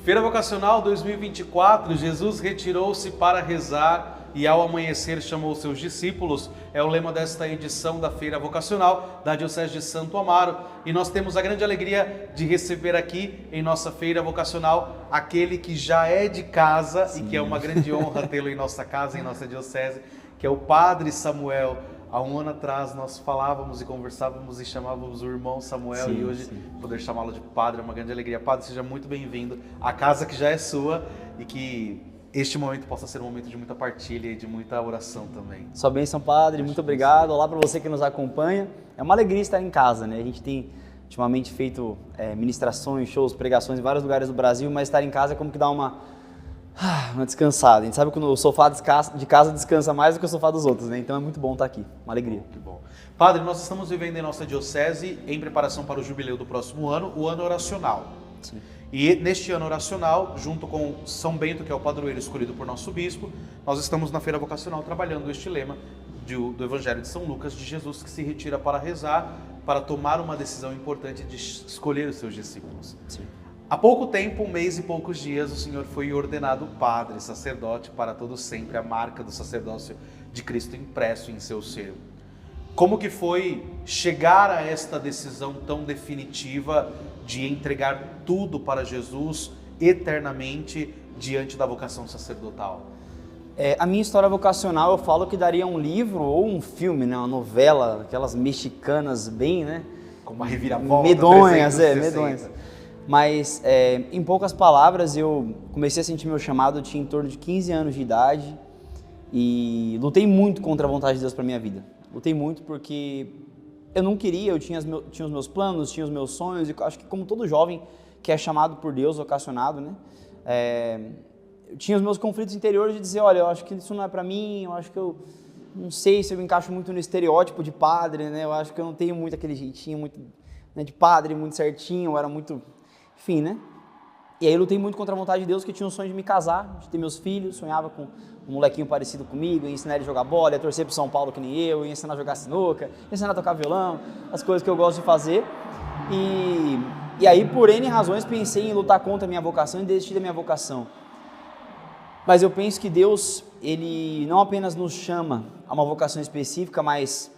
Feira Vocacional 2024, Jesus retirou-se para rezar e ao amanhecer chamou seus discípulos. É o lema desta edição da Feira Vocacional da Diocese de Santo Amaro. E nós temos a grande alegria de receber aqui em nossa Feira Vocacional aquele que já é de casa. Sim. E que é uma grande honra tê-lo em nossa casa, em nossa Diocese, que é o Padre Samuel. Há um ano atrás nós falávamos e conversávamos e chamávamos o irmão Samuel, sim, e hoje poder chamá-lo de Padre é uma grande alegria. Padre, seja muito bem-vindo à casa que já é sua e que este momento possa ser um momento de muita partilha e de muita oração também. Sua bênção, Padre, muito obrigado. Olá para você que nos acompanha. É uma alegria estar em casa, né? A gente tem ultimamente feito ministrações, shows, pregações em vários lugares do Brasil, mas estar em casa é como que dá uma descansada. A gente sabe que o sofá de casa descansa mais do que o sofá dos outros, né? Então é muito bom estar aqui, uma alegria. Que bom. Padre, nós estamos vivendo em nossa diocese em preparação para o jubileu do próximo ano, o ano oracional. Sim. E neste ano oracional, junto com São Bento, que é o padroeiro escolhido por nosso bispo, nós estamos na Feira Vocacional trabalhando este lema do Evangelho de São Lucas, de Jesus que se retira para rezar, para tomar uma decisão importante de escolher os seus discípulos. Sim. Há pouco tempo, um mês e poucos dias, o Senhor foi ordenado padre, sacerdote para todo sempre, a marca do sacerdócio de Cristo impresso em seu ser. Como que foi chegar a esta decisão tão definitiva de entregar tudo para Jesus eternamente diante da vocação sacerdotal? A minha história vocacional, eu falo que daria um livro ou um filme, né? Uma novela, aquelas mexicanas bem, né? Com uma reviravolta. Medonhas, medonhas. Mas, em poucas palavras, eu comecei a sentir meu chamado, eu tinha em torno de 15 anos de idade e lutei muito contra a vontade de Deus para minha vida. Lutei muito porque eu não queria, eu tinha os meus planos, tinha os meus sonhos, e acho que como todo jovem que é chamado por Deus, vocacionado, né? Eu tinha os meus conflitos interiores de dizer, olha, eu acho que isso não é para mim, eu acho que eu não sei se eu me encaixo muito no estereótipo de padre, né? Eu acho que eu não tenho muito aquele jeitinho muito, né, de padre, muito certinho, eu era muito... Enfim, né? E aí eu lutei muito contra a vontade de Deus, que eu tinha o sonho de me casar, de ter meus filhos, sonhava com um molequinho parecido comigo, ia ensinar ele a jogar bola, ia torcer pro São Paulo que nem eu, ia ensinar a jogar sinuca, ia ensinar a tocar violão, as coisas que eu gosto de fazer. E aí, por N razões, pensei em lutar contra a minha vocação e desistir da minha vocação. Mas eu penso que Deus, Ele não apenas nos chama a uma vocação específica, mas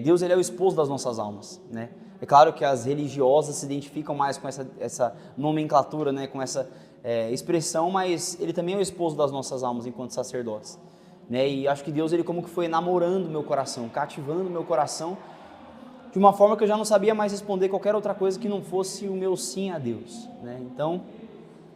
Deus, Ele é o esposo das nossas almas, né? É claro que as religiosas se identificam mais com essa nomenclatura, né, com essa expressão, mas Ele também é o esposo das nossas almas enquanto sacerdotes, né? E acho que Deus, Ele como que foi namorando meu coração, cativando meu coração, de uma forma que eu já não sabia mais responder qualquer outra coisa que não fosse o meu sim a Deus, né? Então,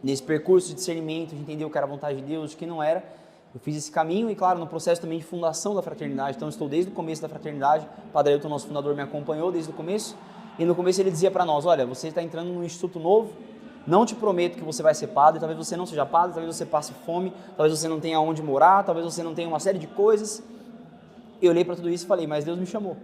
nesse percurso de discernimento, de entender o que era a vontade de Deus, o que não era, eu fiz esse caminho e, claro, no processo também de fundação da fraternidade. Então, eu estou desde o começo da fraternidade. O Padre Ailton, nosso fundador, me acompanhou desde o começo. E no começo ele dizia para nós, olha, você está entrando num instituto novo, não te prometo que você vai ser padre, talvez você não seja padre, talvez você passe fome, talvez você não tenha onde morar, talvez você não tenha uma série de coisas. Eu olhei para tudo isso e falei, mas Deus me chamou.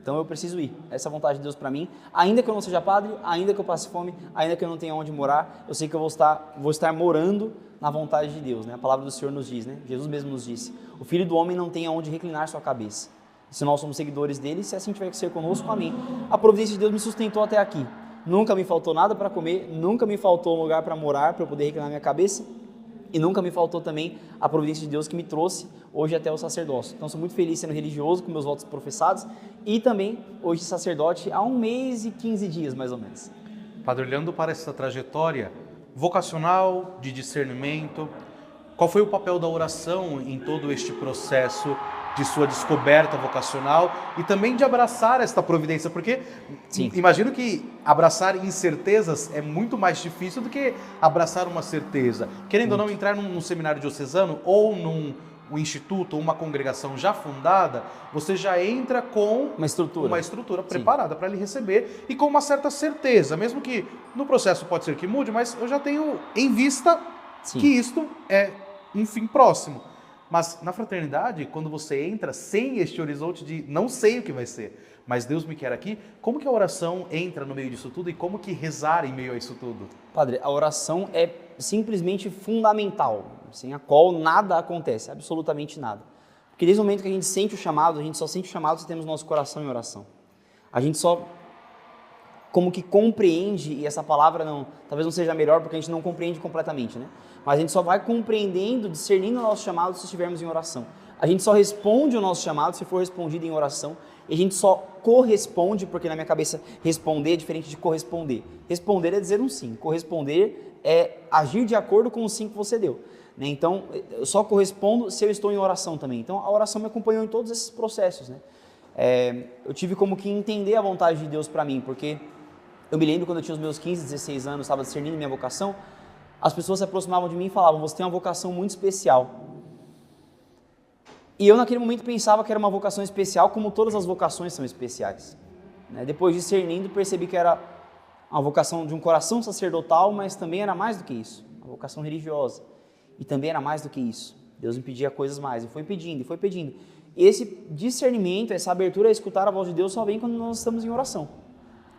Então eu preciso ir, essa é a vontade de Deus para mim, ainda que eu não seja padre, ainda que eu passe fome, ainda que eu não tenha onde morar, eu sei que eu vou estar morando na vontade de Deus, né? A palavra do Senhor nos diz, né? Jesus mesmo nos disse, o Filho do Homem não tem aonde reclinar sua cabeça. Se nós somos seguidores dele, se assim tiver que ser conosco, amém. A providência de Deus me sustentou até aqui, nunca me faltou nada para comer, nunca me faltou um lugar para morar, para eu poder reclinar minha cabeça, e nunca me faltou também a providência de Deus que me trouxe hoje até o sacerdócio. Então sou muito feliz sendo religioso, com meus votos professados, e também hoje sacerdote há 1 mês e 15 dias mais ou menos. Padre, olhando para essa trajetória vocacional, de discernimento, qual foi o papel da oração em todo este processo de sua descoberta vocacional e também de abraçar esta providência? Porque imagino que abraçar incertezas é muito mais difícil do que abraçar uma certeza. Querendo ou não, entrar num seminário diocesano ou num instituto ou uma congregação já fundada, você já entra com uma estrutura preparada para lhe receber e com uma certa certeza, mesmo que no processo pode ser que mude, mas eu já tenho em vista que isto é um fim próximo. Mas na fraternidade, quando você entra sem este horizonte de não sei o que vai ser, mas Deus me quer aqui, como que a oração entra no meio disso tudo e como que rezar em meio a isso tudo? Padre, a oração é simplesmente fundamental, sem a qual nada acontece, absolutamente nada. Porque desde o momento que a gente sente o chamado, a gente só sente o chamado se temos nosso coração em oração. A gente só como que compreende, e essa palavra talvez não seja melhor porque a gente não compreende completamente, né? Mas a gente só vai compreendendo, discernindo o nosso chamado se estivermos em oração. A gente só responde o nosso chamado se for respondido em oração, e a gente só corresponde, porque na minha cabeça responder é diferente de corresponder. Responder é dizer um sim, corresponder é agir de acordo com o sim que você deu, né? Então, eu só correspondo se eu estou em oração também. Então, a oração me acompanhou em todos esses processos, né? Eu tive como que entender a vontade de Deus para mim, porque eu me lembro quando eu tinha os meus 15, 16 anos, estava discernindo minha vocação, as pessoas se aproximavam de mim e falavam, você tem uma vocação muito especial. E eu naquele momento pensava que era uma vocação especial, como todas as vocações são especiais, né? Depois discernindo, percebi que era uma vocação de um coração sacerdotal, mas também era mais do que isso, uma vocação religiosa. E também era mais do que isso. Deus me pedia coisas mais, e foi pedindo, e foi pedindo. Esse discernimento, essa abertura a escutar a voz de Deus só vem quando nós estamos em oração,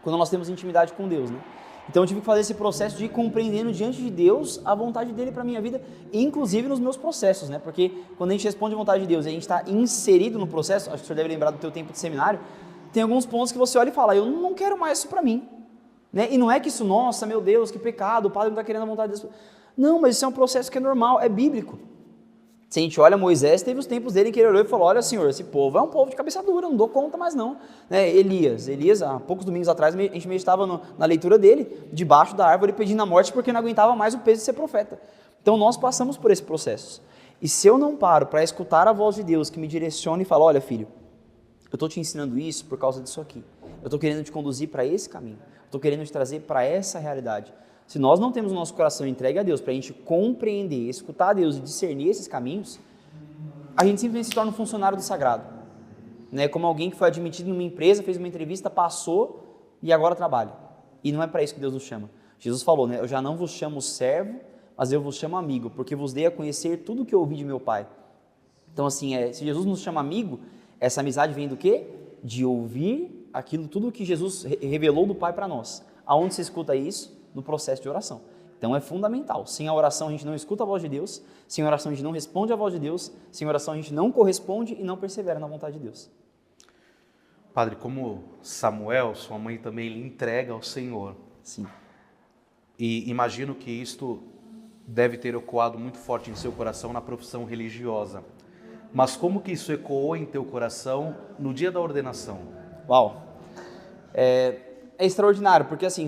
quando nós temos intimidade com Deus, né? Então eu tive que fazer esse processo de ir compreendendo diante de Deus a vontade dele para a minha vida, inclusive nos meus processos, né? Porque quando a gente responde a vontade de Deus e a gente está inserido no processo, acho que o senhor deve lembrar do teu tempo de seminário, tem alguns pontos que você olha e fala, eu não quero mais isso para mim, né? E não é que isso, nossa, meu Deus, que pecado, o padre não está querendo a vontade de Deus. Não, mas isso é um processo que é normal, é bíblico. Se a gente olha Moisés, teve os tempos dele que ele olhou e falou, olha Senhor, esse povo é um povo de cabeça dura, não dou conta mais não, né? Elias, há poucos domingos atrás, a gente meditava na leitura dele, debaixo da árvore, pedindo a morte porque não aguentava mais o peso de ser profeta. Então nós passamos por esse processo, e se eu não paro para escutar a voz de Deus que me direciona e fala, olha filho, eu estou te ensinando isso por causa disso aqui, eu estou querendo te conduzir para esse caminho, eu estou querendo te trazer para essa realidade. Se nós não temos o nosso coração entregue a Deus para a gente compreender, escutar a Deus e discernir esses caminhos, a gente simplesmente se torna um funcionário do sagrado, né? Como alguém que foi admitido numa empresa, fez uma entrevista, passou e agora trabalha. E não é para isso que Deus nos chama. Jesus falou, né? Eu já não vos chamo servo, mas eu vos chamo amigo, porque vos dei a conhecer tudo o que eu ouvi de meu Pai. Então assim, se Jesus nos chama amigo, essa amizade vem do quê? De ouvir aquilo, tudo que Jesus revelou do Pai para nós. Aonde se escuta isso? No processo de oração. Então é fundamental. Sem a oração a gente não escuta a voz de Deus, sem a oração a gente não responde à voz de Deus, sem a oração a gente não corresponde e não persevera na vontade de Deus. Padre, como Samuel, sua mãe também lhe entrega ao Senhor. Sim. E imagino que isto deve ter ecoado muito forte em seu coração na profissão religiosa. Mas como que isso ecoou em teu coração no dia da ordenação? Uau! É extraordinário, porque assim,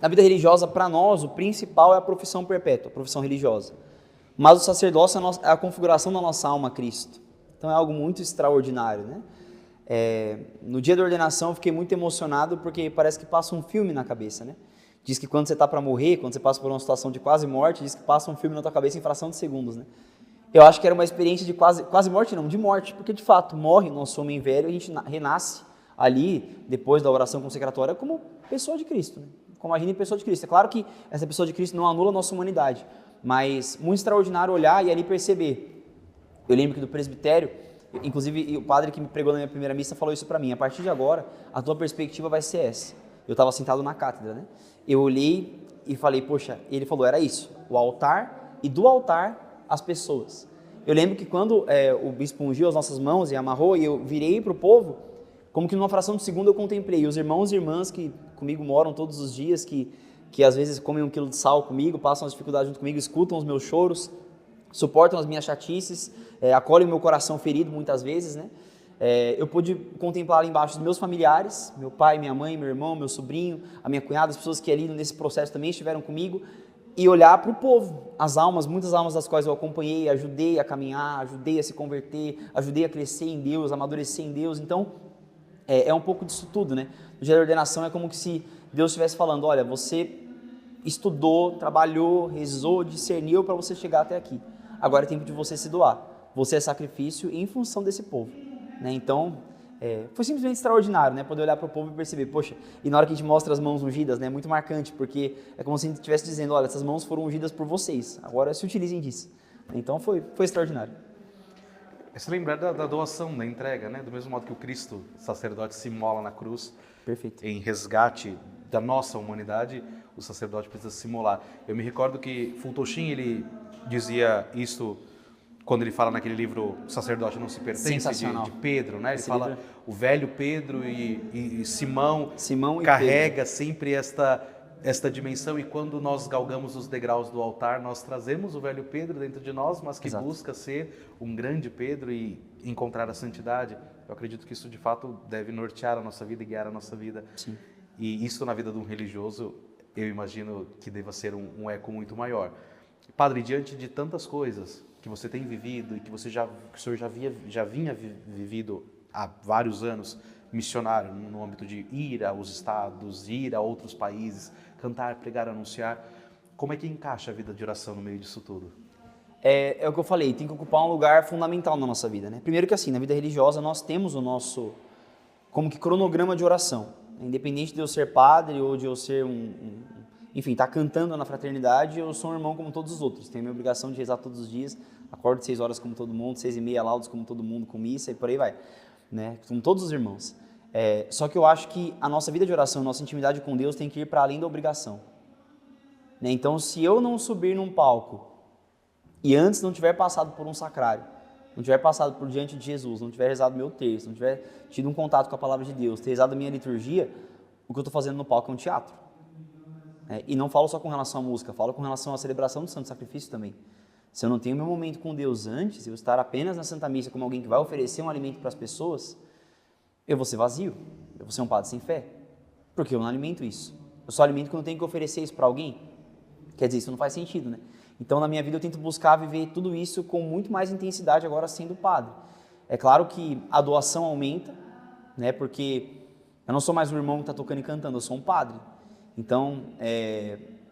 na vida religiosa, para nós, o principal é a profissão perpétua, a profissão religiosa. Mas o sacerdócio é a configuração da nossa alma a Cristo. Então é algo muito extraordinário, né? No dia da ordenação eu fiquei muito emocionado porque parece que passa um filme na cabeça, né? Diz que quando você está para morrer, quando você passa por uma situação de quase morte, diz que passa um filme na tua cabeça em fração de segundos, né? Eu acho que era uma experiência de quase morte, não, de morte, porque de fato morre o nosso homem velho e a gente renasce ali, depois da oração consecratória, como pessoa de Cristo, né? Como agindo em pessoa de Cristo. É claro que essa pessoa de Cristo não anula a nossa humanidade, mas muito extraordinário olhar e ali perceber. Eu lembro que do presbitério, inclusive o padre que me pregou na minha primeira missa falou isso para mim, a partir de agora, a tua perspectiva vai ser essa. Eu estava sentado na cátedra, né? Eu olhei e falei, poxa, ele falou, era isso, o altar e do altar as pessoas. Eu lembro que quando o bispo ungiu as nossas mãos e amarrou e eu virei para o povo, como que numa fração de segundo eu contemplei os irmãos e irmãs que comigo moram todos os dias, que às vezes comem 1 quilo de sal comigo, passam as dificuldades junto comigo, escutam os meus choros, suportam as minhas chatices, acolhem o meu coração ferido muitas vezes, né? Eu pude contemplar ali embaixo os meus familiares, meu pai, minha mãe, meu irmão, meu sobrinho, a minha cunhada, as pessoas que ali nesse processo também estiveram comigo, e olhar para o povo, as almas, muitas almas das quais eu acompanhei, ajudei a caminhar, ajudei a se converter, ajudei a crescer em Deus, a amadurecer em Deus. Então, é um pouco disso tudo, né? No dia da ordenação é como que se Deus estivesse falando, olha, você estudou, trabalhou, rezou, discerniu para você chegar até aqui. Agora é tempo de você se doar. Você é sacrifício em função desse povo, né? Então, foi simplesmente extraordinário, né? Poder olhar para o povo e perceber, poxa, e na hora que a gente mostra as mãos ungidas, né? É muito marcante, porque é como se a gente estivesse dizendo, olha, essas mãos foram ungidas por vocês, agora se utilizem disso. Então foi extraordinário. É se lembrar da doação, da entrega, né? Do mesmo modo que o Cristo, sacerdote, se imola na cruz. Perfeito. Em resgate da nossa humanidade, o sacerdote precisa se imolar. Eu me recordo que Fultochin, ele dizia isso quando ele fala naquele livro O Sacerdote Não Se Pertence, Sensacional. de Pedro, né? Ele Esse fala livro. o velho Pedro e Simão Simão e carrega sempre esta dimensão, e quando nós galgamos os degraus do altar, nós trazemos o velho Pedro dentro de nós, mas que Exato. busca ser um grande Pedro e encontrar a santidade. Eu acredito que isso de fato deve nortear a nossa vida e guiar a nossa vida. Sim. E isso na vida de um religioso, eu imagino que deva ser um eco muito maior. Padre, diante de tantas coisas que você tem vivido e que o senhor já vinha vivido há vários anos, missionário no âmbito de ir aos estados, ir a outros países, cantar, pregar, anunciar, como é que encaixa a vida de oração no meio disso tudo? É o que eu falei, tem que ocupar um lugar fundamental na nossa vida, né? Primeiro que assim, na vida religiosa nós temos o nosso, como que cronograma de oração. Independente de eu ser padre ou de eu ser enfim, tá cantando na fraternidade, eu sou um irmão como todos os outros. Tenho a minha obrigação de rezar todos os dias, acordo 6 horas como todo mundo, 6h30 laudos como todo mundo, com missa e por aí vai, né? Como todos os irmãos. Só que eu acho que a nossa vida de oração, a nossa intimidade com Deus tem que ir para além da obrigação, né? Então, se eu não subir num palco e antes não tiver passado por um sacrário, não tiver passado por diante de Jesus, não tiver rezado meu terço, não tiver tido um contato com a palavra de Deus, ter rezado a minha liturgia, o que eu estou fazendo no palco é um teatro. E não falo só com relação à música, falo com relação à celebração do Santo Sacrifício também. Se eu não tenho meu momento com Deus antes, eu estar apenas na Santa Missa como alguém que vai oferecer um alimento para as pessoas, eu vou ser vazio, eu vou ser um padre sem fé, porque eu não alimento isso. Eu só alimento quando eu tenho que oferecer isso para alguém. Quer dizer, isso não faz sentido, né? Então, na minha vida, eu tento buscar viver tudo isso com muito mais intensidade agora sendo padre. É claro que a doação aumenta, né? Porque eu não sou mais um irmão que está tocando e cantando, eu sou um padre. Então,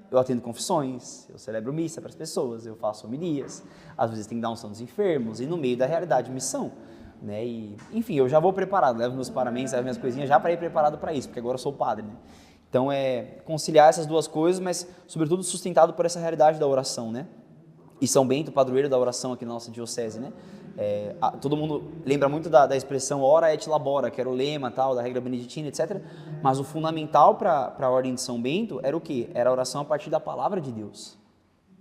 eu atendo confissões, eu celebro missa para as pessoas, eu faço homilias, às vezes tem que dar unção dos enfermos, e no meio da realidade, missão, né? E, enfim, eu já vou preparado, levo meus paramentos, levo minhas coisinhas já para ir preparado para isso, porque agora eu sou padre, né? Então, conciliar essas duas coisas, mas, sobretudo, sustentado por essa realidade da oração, né? E São Bento, padroeiro da oração aqui na nossa diocese, né? Todo mundo lembra muito da expressão ora et labora, que era o lema tal, da regra beneditina, etc. Mas o fundamental para a ordem de São Bento era o quê? Era a oração a partir da palavra de Deus.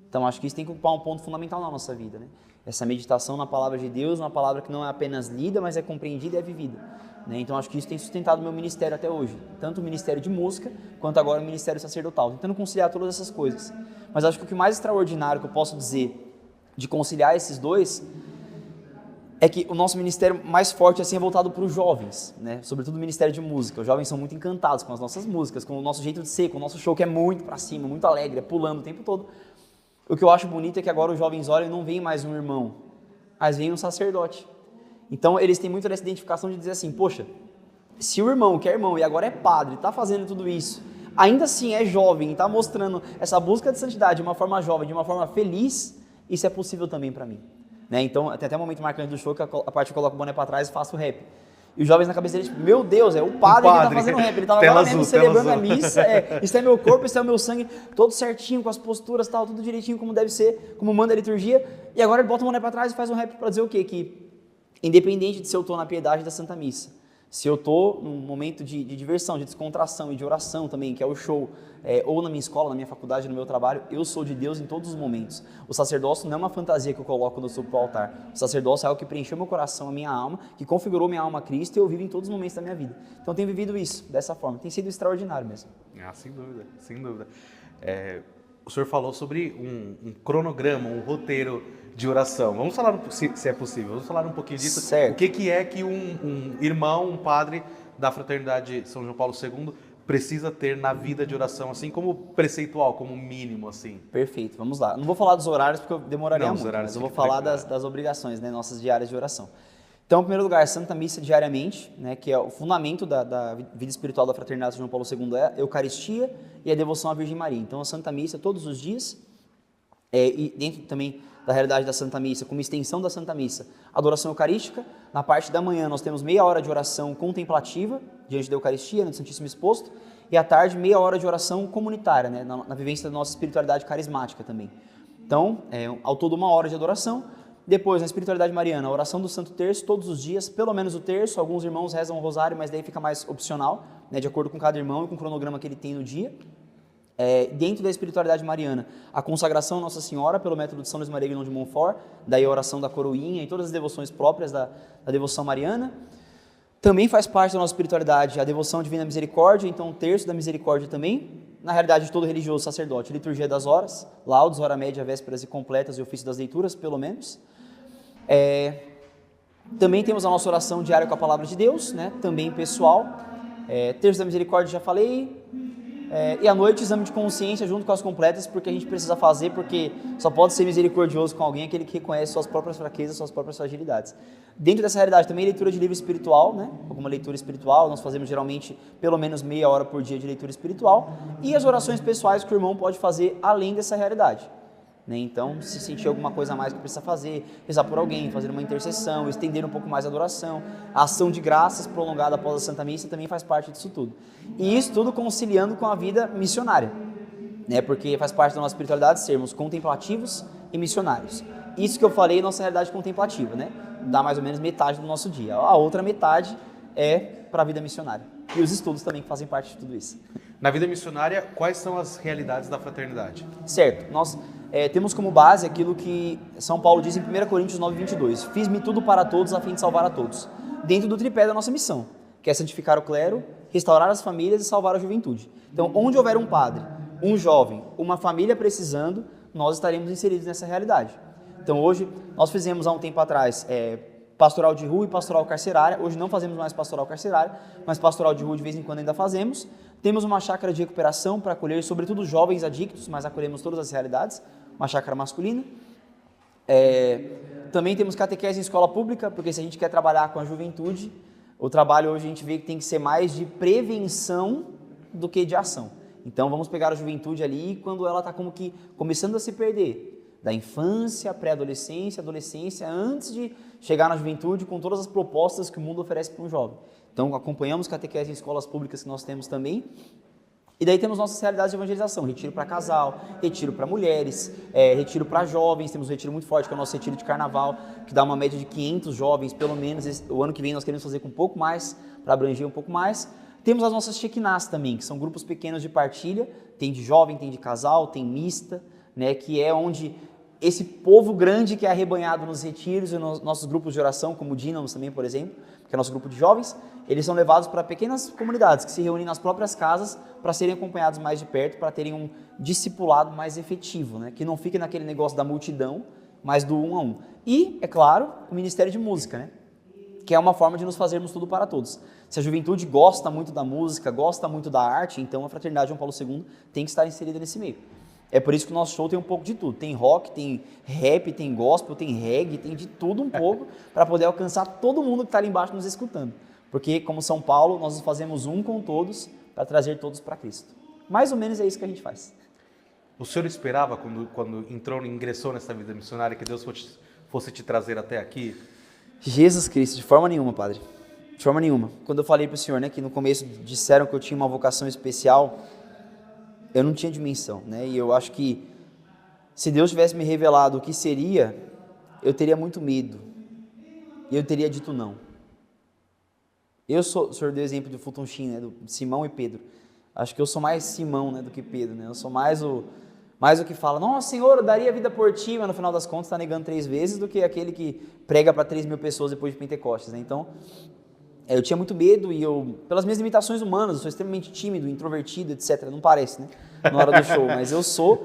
Então, acho que isso tem que ocupar um ponto fundamental na nossa vida, né? Essa meditação na palavra de Deus, uma palavra que não é apenas lida, mas é compreendida e é vivida, né? Então, acho que isso tem sustentado o meu ministério até hoje, tanto o ministério de música, quanto agora o ministério sacerdotal, tentando conciliar todas essas coisas. Mas acho que o que mais extraordinário que eu posso dizer de conciliar esses dois é que o nosso ministério mais forte assim é voltado para os jovens, né? Sobretudo o ministério de música. Os jovens são muito encantados com as nossas músicas, com o nosso jeito de ser, com o nosso show que é muito para cima, muito alegre, pulando o tempo todo. O que eu acho bonito é que agora os jovens olham e não veem mais um irmão, mas veem um sacerdote. Então eles têm muito dessa identificação de dizer assim, poxa, se o irmão que é irmão e agora é padre, está fazendo tudo isso, ainda assim é jovem, está mostrando essa busca de santidade de uma forma jovem, de uma forma feliz, isso é possível também para mim, né? Então tem até um momento marcante do show que a parte eu coloco o boné para trás e faço o rap. E os jovens na cabeça deles, meu Deus, é o padre que está fazendo rap, ele estava agora mesmo celebrando a missa, isso é meu corpo, isso é o meu sangue, todo certinho, com as posturas, tal, tudo direitinho como deve ser, como manda a liturgia, e agora ele bota o boné para trás e faz um rap para dizer o quê? Que independente de se eu estou na piedade da Santa Missa, se eu estou num momento de diversão, de descontração e de oração também, que é o show, ou na minha escola, na minha faculdade, no meu trabalho, eu sou de Deus em todos os momentos. O sacerdócio não é uma fantasia que eu coloco quando eu subo para o altar. O sacerdócio é algo que preencheu meu coração, a minha alma, que configurou minha alma a Cristo e eu vivo em todos os momentos da minha vida. Então eu tenho vivido isso, dessa forma. Tem sido extraordinário mesmo. Sem dúvida, sem dúvida. O senhor falou sobre um cronograma, um roteiro de oração. Vamos falar, se é possível, vamos falar um pouquinho disso. Certo. O que é que um irmão, um padre da Fraternidade São João Paulo II precisa ter na vida de oração, assim como preceitual, como mínimo, assim? Perfeito, vamos lá. Não vou falar dos horários porque eu demoraria Não, muito, mas eu vou falar das obrigações, né, nossas diárias de oração. Então, em primeiro lugar, Santa Missa diariamente, né, que é o fundamento da vida espiritual da Fraternidade São João Paulo II, é a Eucaristia e a devoção à Virgem Maria. Então, a Santa Missa todos os dias, e dentro também da realidade da Santa Missa, como extensão da Santa Missa, adoração eucarística. Na parte da manhã nós temos meia hora de oração contemplativa, diante da Eucaristia, no Santíssimo Exposto, e à tarde meia hora de oração comunitária, né, na vivência da nossa espiritualidade carismática também. Então, ao todo 1 hora de adoração. Depois, na espiritualidade mariana, a oração do Santo Terço todos os dias, pelo menos o terço. Alguns irmãos rezam o rosário, mas daí fica mais opcional, né, de acordo com cada irmão e com o cronograma que ele tem no dia. dentro da espiritualidade mariana, a consagração a Nossa Senhora pelo método de São Luís Maria Grignon de Montfort, daí a oração da coroinha e todas as devoções próprias da devoção mariana. Também faz parte da nossa espiritualidade a devoção à Divina Misericórdia, então o terço da misericórdia também, na realidade de todo religioso sacerdote, liturgia das horas, laudos, hora média, vésperas e completas e ofício das leituras, pelo menos. Também temos a nossa oração diária com a Palavra de Deus, né? Também pessoal. Terço da misericórdia já falei. E à noite, exame de consciência junto com as completas, porque a gente precisa fazer, porque só pode ser misericordioso com alguém aquele que reconhece suas próprias fraquezas, suas próprias fragilidades. Dentro dessa realidade também leitura de livro espiritual, né? Alguma leitura espiritual, nós fazemos geralmente pelo menos meia hora por dia de leitura espiritual, e as orações pessoais que o irmão pode fazer além dessa realidade. Então, se sentir alguma coisa a mais que precisa fazer, rezar por alguém, fazer uma intercessão, estender um pouco mais a adoração, a ação de graças prolongada após a Santa Missa também faz parte disso tudo. E isso tudo conciliando com a vida missionária, né? Porque faz parte da nossa espiritualidade sermos contemplativos e missionários. Isso que eu falei é nossa realidade contemplativa, né? Dá mais ou menos metade do nosso dia. A outra metade é para a vida missionária. E os estudos também fazem parte de tudo isso. Na vida missionária, quais são as realidades da fraternidade? Certo, nós temos como base aquilo que São Paulo diz em 1 Coríntios 9:22, fiz-me tudo para todos a fim de salvar a todos, dentro do tripé da nossa missão, que é santificar o clero, restaurar as famílias e salvar a juventude. Então, onde houver um padre, um jovem, uma família precisando, nós estaremos inseridos nessa realidade. Então, hoje, nós fizemos há um tempo atrás pastoral de rua e pastoral carcerária. Hoje não fazemos mais pastoral carcerária, mas pastoral de rua de vez em quando ainda fazemos. Temos uma chácara de recuperação para acolher, sobretudo, jovens adictos, mas acolhemos todas as realidades, uma chácara masculina. Também temos catequese em escola pública, porque se a gente quer trabalhar com a juventude, o trabalho hoje a gente vê que tem que ser mais de prevenção do que de ação. Então vamos pegar a juventude ali quando ela está como que começando a se perder, da infância, pré-adolescência, adolescência, antes de chegar na juventude com todas as propostas que o mundo oferece para um jovem. Então acompanhamos catequese em escolas públicas que nós temos também. E daí temos nossas realidades de evangelização, retiro para casal, retiro para mulheres, retiro para jovens, temos um retiro muito forte que é o nosso retiro de carnaval, que dá uma média de 500 jovens, pelo menos. O ano que vem nós queremos fazer com um pouco mais, para abranger um pouco mais. Temos as nossas shekinahs também, que são grupos pequenos de partilha, tem de jovem, tem de casal, tem mista, né, que é onde esse povo grande que é arrebanhado nos retiros e nos nossos grupos de oração, como o Dínamos também, por exemplo, que é nosso grupo de jovens, eles são levados para pequenas comunidades que se reúnem nas próprias casas para serem acompanhados mais de perto, para terem um discipulado mais efetivo, né? Que não fique naquele negócio da multidão, mas do um a um. E, é claro, o Ministério de Música, né? Que é uma forma de nos fazermos tudo para todos. Se a juventude gosta muito da música, gosta muito da arte, então a Fraternidade João Paulo II tem que estar inserida nesse meio. É por isso que o nosso show tem um pouco de tudo. Tem rock, tem rap, tem gospel, tem reggae, tem de tudo um pouco para poder alcançar todo mundo que está ali embaixo nos escutando. Porque, como São Paulo, nós nos fazemos um com todos para trazer todos para Cristo. Mais ou menos é isso que a gente faz. O senhor esperava, quando ingressou nessa vida missionária, que Deus fosse te trazer até aqui? Jesus Cristo, de forma nenhuma, padre. De forma nenhuma. Quando eu falei para o senhor, né, que no começo disseram que eu tinha uma vocação especial, eu não tinha dimensão, né? E eu acho que se Deus tivesse me revelado o que seria, eu teria muito medo. E eu teria dito não. O senhor deu o exemplo do Fulton Sheen, né, do Simão e Pedro. Acho que eu sou mais Simão, né, do que Pedro, né? Eu sou mais o que fala, nossa, Senhor, eu daria a vida por ti, mas no final das contas está negando 3 vezes, do que aquele que prega para 3.000 pessoas depois de Pentecostes, né? Então, eu tinha muito medo e pelas minhas limitações humanas, eu sou extremamente tímido, introvertido, etc. Não parece, né? Na hora do show, mas eu sou.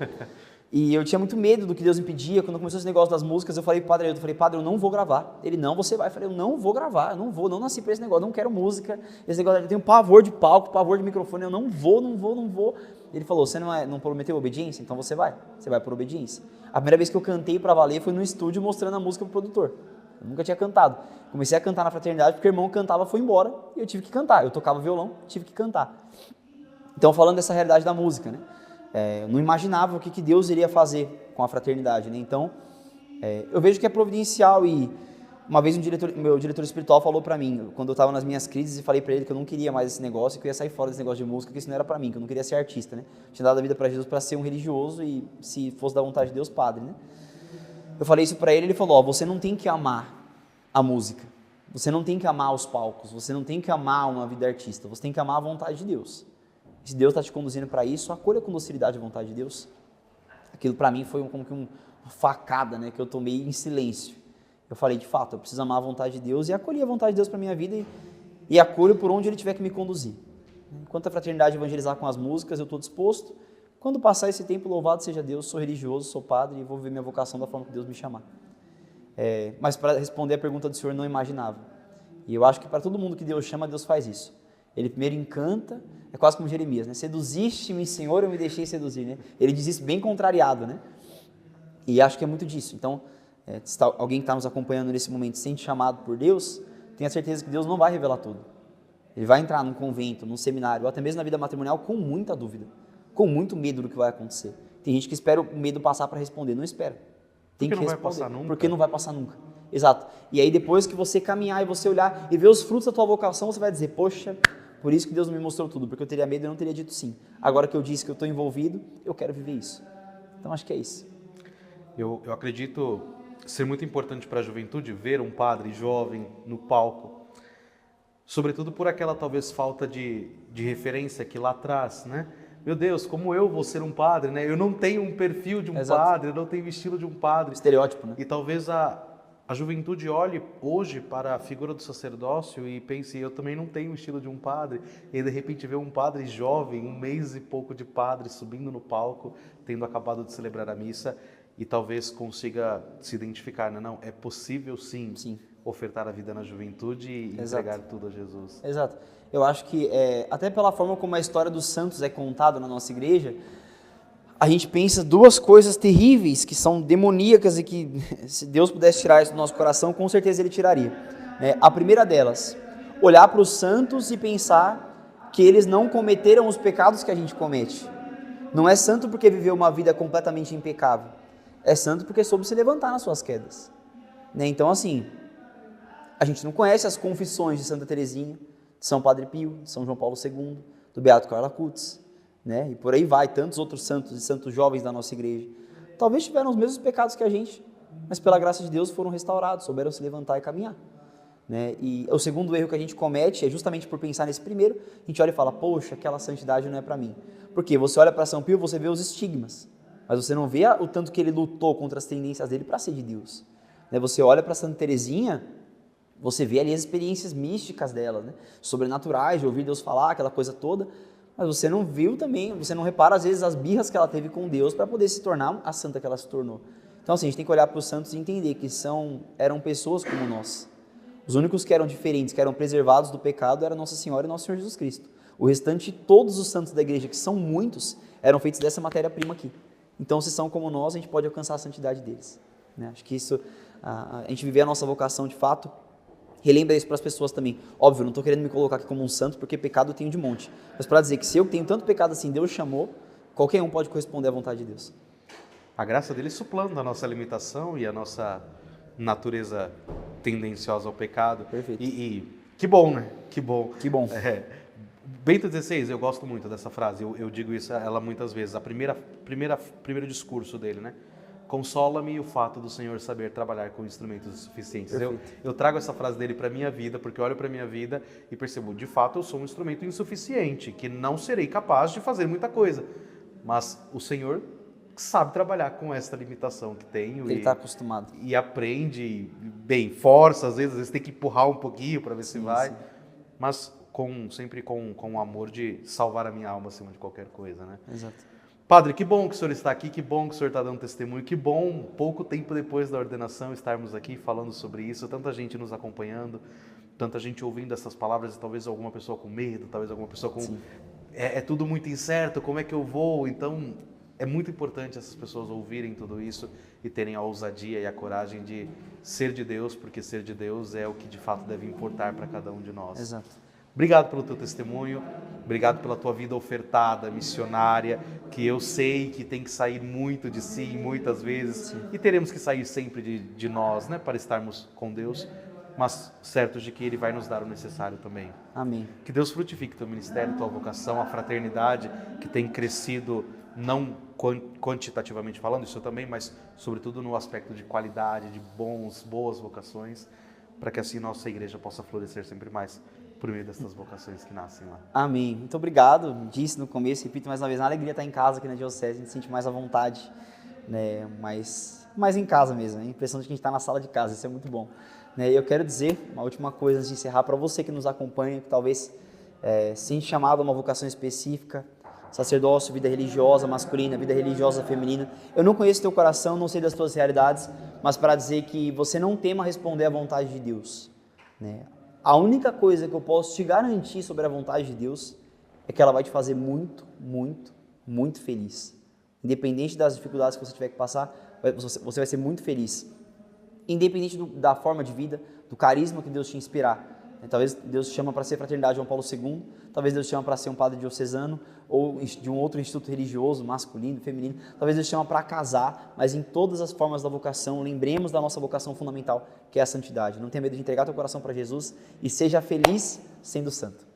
E eu tinha muito medo do que Deus me pedia. Quando começou esse negócio das músicas, eu falei pro padre, eu não vou gravar. Ele, não, você vai. Eu falei, eu não vou gravar, não nasci para esse negócio, não quero música. Esse negócio, eu tenho pavor de palco, pavor de microfone, eu não vou. Ele falou, você não prometeu obediência? Então você vai por obediência. A primeira vez que eu cantei para valer foi no estúdio mostrando a música pro produtor. Eu nunca tinha cantado. Comecei a cantar na fraternidade porque o irmão cantava, foi embora e eu tive que cantar. Eu tocava violão, tive que cantar. Então, falando dessa realidade da música, né? Eu não imaginava o que Deus iria fazer com a fraternidade, né? Então, eu vejo que é providencial. E uma vez meu diretor espiritual falou para mim, quando eu estava nas minhas crises, e falei para ele que eu não queria mais esse negócio, que eu ia sair fora desse negócio de música, que isso não era para mim, que eu não queria ser artista, né? Eu tinha dado a vida para Jesus para ser um religioso e, se fosse da vontade de Deus, padre, né? Eu falei isso para ele, ele falou, você não tem que amar a música, você não tem que amar os palcos, você não tem que amar uma vida artista, você tem que amar a vontade de Deus. Se Deus está te conduzindo para isso, acolha com docilidade a vontade de Deus. Aquilo para mim foi como que uma facada, né, que eu tomei em silêncio. Eu falei, de fato, eu preciso amar a vontade de Deus e acolher a vontade de Deus para minha vida e acolho por onde Ele tiver que me conduzir. Enquanto a fraternidade evangelizar com as músicas, eu estou disposto. Quando passar esse tempo, louvado seja Deus, sou religioso, sou padre e vou viver minha vocação da forma que Deus me chamar. Mas para responder a pergunta do senhor, não imaginava. E eu acho que para todo mundo que Deus chama, Deus faz isso. Ele primeiro encanta, é quase como Jeremias, né? Seduziste-me, Senhor, eu me deixei seduzir, né? Ele diz isso bem contrariado, né? E acho que é muito disso. Então, se alguém que está nos acompanhando nesse momento se sente chamado por Deus, tenha certeza que Deus não vai revelar tudo. Ele vai entrar num convento, num seminário, ou até mesmo na vida matrimonial com muita dúvida, com muito medo do que vai acontecer. Tem gente que espera o medo passar para responder, não espera. Tem que responder, vai passar nunca. Porque não vai passar nunca. Exato. E aí depois que você caminhar e você olhar e ver os frutos da tua vocação, você vai dizer, poxa, por isso que Deus não me mostrou tudo, porque eu teria medo e não teria dito sim. Agora que eu disse que eu estou envolvido, eu quero viver isso. Então acho que é isso. Eu acredito ser muito importante para a juventude ver um padre jovem no palco, sobretudo por aquela talvez falta de referência que lá atrás, né? Meu Deus, como eu vou ser um padre, né? Eu não tenho um perfil de um padre, eu não tenho o estilo de um padre. Estereótipo, né? E talvez a juventude olhe hoje para a figura do sacerdócio e pense, eu também não tenho o estilo de um padre. E de repente vê um padre jovem, 1 mês e pouco de padre, subindo no palco, tendo acabado de celebrar a missa, e talvez consiga se identificar, né? Não, é possível sim ofertar a vida na juventude e entregar tudo a Jesus. Exato. Eu acho que, até pela forma como a história dos santos é contada na nossa igreja, a gente pensa 2 coisas terríveis, que são demoníacas e que, se Deus pudesse tirar isso do nosso coração, com certeza Ele tiraria. A primeira delas, olhar para os santos e pensar que eles não cometeram os pecados que a gente comete. Não é santo porque viveu uma vida completamente impecável, é santo porque soube se levantar nas suas quedas. Então, assim, a gente não conhece as confissões de Santa Teresinha, de São Padre Pio, de São João Paulo II, do Beato Carlo Acutis, né? E por aí vai, tantos outros santos e santos jovens da nossa igreja. Talvez tiveram os mesmos pecados que a gente, mas pela graça de Deus foram restaurados, souberam se levantar e caminhar. Né? E o segundo erro que a gente comete é justamente por pensar nesse primeiro, a gente olha e fala, poxa, aquela santidade não é para mim. Porque você olha para São Pio, você vê os estigmas, mas você não vê o tanto que ele lutou contra as tendências dele para ser de Deus. Né? Você olha para Santa Teresinha, você vê ali as experiências místicas dela, né? Sobrenaturais, de ouvir Deus falar, aquela coisa toda, mas você não viu também, você não repara às vezes as birras que ela teve com Deus para poder se tornar a santa que ela se tornou. Então assim, a gente tem que olhar para os santos e entender que eram pessoas como nós. Os únicos que eram diferentes, que eram preservados do pecado, era Nossa Senhora e Nosso Senhor Jesus Cristo. O restante, todos os santos da igreja, que são muitos, eram feitos dessa matéria-prima aqui. Então, se são como nós, a gente pode alcançar a santidade deles. Né? Acho que isso, a gente viver a nossa vocação de fato, relembra isso para as pessoas também. Óbvio, não estou querendo me colocar aqui como um santo, porque pecado eu tenho de monte. Mas para dizer que se eu tenho tanto pecado assim, Deus chamou, qualquer um pode corresponder à vontade de Deus. A graça dele suplanta a nossa limitação e a nossa natureza tendenciosa ao pecado. Perfeito. E que bom, né? Que bom. Que bom. Bento XVI, eu gosto muito dessa frase, eu digo isso a ela muitas vezes, primeiro discurso dele, né? Consola-me o fato do Senhor saber trabalhar com instrumentos suficientes. Eu trago essa frase dele para a minha vida, porque eu olho para a minha vida e percebo, de fato, eu sou um instrumento insuficiente, que não serei capaz de fazer muita coisa. Mas o Senhor sabe trabalhar com essa limitação que tenho. Ele está acostumado. E aprende, bem, força, às vezes tem que empurrar um pouquinho para ver se vai. Sim. Mas sempre com o amor de salvar a minha alma acima de qualquer coisa, né? Exato. Padre, que bom que o senhor está aqui, que bom que o senhor está dando testemunho, que bom, pouco tempo depois da ordenação, estarmos aqui falando sobre isso, tanta gente nos acompanhando, tanta gente ouvindo essas palavras, e talvez alguma pessoa com medo, talvez alguma pessoa com... É tudo muito incerto, como é que eu vou? Então, é muito importante essas pessoas ouvirem tudo isso e terem a ousadia e a coragem de ser de Deus, porque ser de Deus é o que de fato deve importar para cada um de nós. Exato. Obrigado pelo teu testemunho, obrigado pela tua vida ofertada, missionária, que eu sei que tem que sair muito de si, muitas vezes, e teremos que sair sempre de nós, né, para estarmos com Deus, mas certos de que Ele vai nos dar o necessário também. Amém. Que Deus frutifique teu ministério, tua vocação, a fraternidade que tem crescido, não quantitativamente falando, isso também, mas sobretudo no aspecto de qualidade, de boas vocações. para que assim nossa igreja possa florescer sempre mais por meio dessas vocações que nascem lá. Amém. Muito obrigado. Disse no começo, repito mais uma vez, uma alegria estar em casa aqui na Diocese, a gente se sente mais à vontade, né? mais em casa mesmo, a impressão de que a gente está na sala de casa, isso é muito bom. Né? Eu quero dizer uma última coisa antes de encerrar, para você que nos acompanha, que talvez sente chamado a uma vocação específica, sacerdócio, vida religiosa masculina, vida religiosa feminina. Eu não conheço teu coração, não sei das tuas realidades, mas para dizer que você não tema responder à vontade de Deus. Né? A única coisa que eu posso te garantir sobre a vontade de Deus é que ela vai te fazer muito, muito, muito feliz. Independente das dificuldades que você tiver que passar, você vai ser muito feliz. Independente da forma de vida, do carisma que Deus te inspirar. Talvez Deus te chama para ser fraternidade João Paulo II, talvez Deus te chama para ser um padre diocesano ou de um outro instituto religioso, masculino, feminino, talvez Deus te chama para casar, mas em todas as formas da vocação, lembremos da nossa vocação fundamental, que é a santidade. Não tenha medo de entregar teu coração para Jesus e seja feliz sendo santo.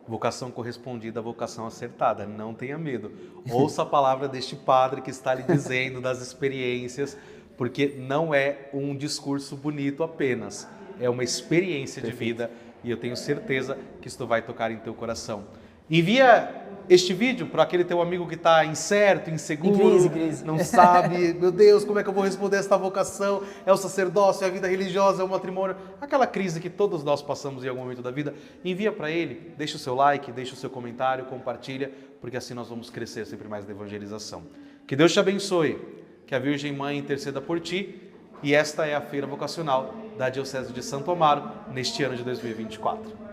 Vocação correspondida, vocação acertada, não tenha medo. Ouça a palavra deste padre que está lhe dizendo das experiências, porque não é um discurso bonito apenas, é uma experiência de vida e eu tenho certeza que isso vai tocar em teu coração. Envia este vídeo para aquele teu amigo que está incerto, inseguro, crise. Não sabe, meu Deus, como é que eu vou responder esta vocação? É o sacerdócio, é a vida religiosa, é o matrimônio, aquela crise que todos nós passamos em algum momento da vida. Envia para ele, deixa o seu like, deixa o seu comentário, compartilha, porque assim nós vamos crescer sempre mais na evangelização. Que Deus te abençoe, que a Virgem Mãe interceda por ti. E esta é a feira vocacional da Diocese de Santo Amaro, neste ano de 2024.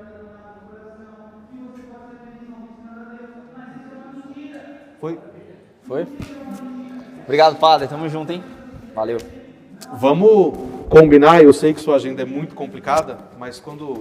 Foi? Obrigado, padre. Tamo junto, hein? Valeu. Vamos combinar, eu sei que sua agenda é muito complicada, mas quando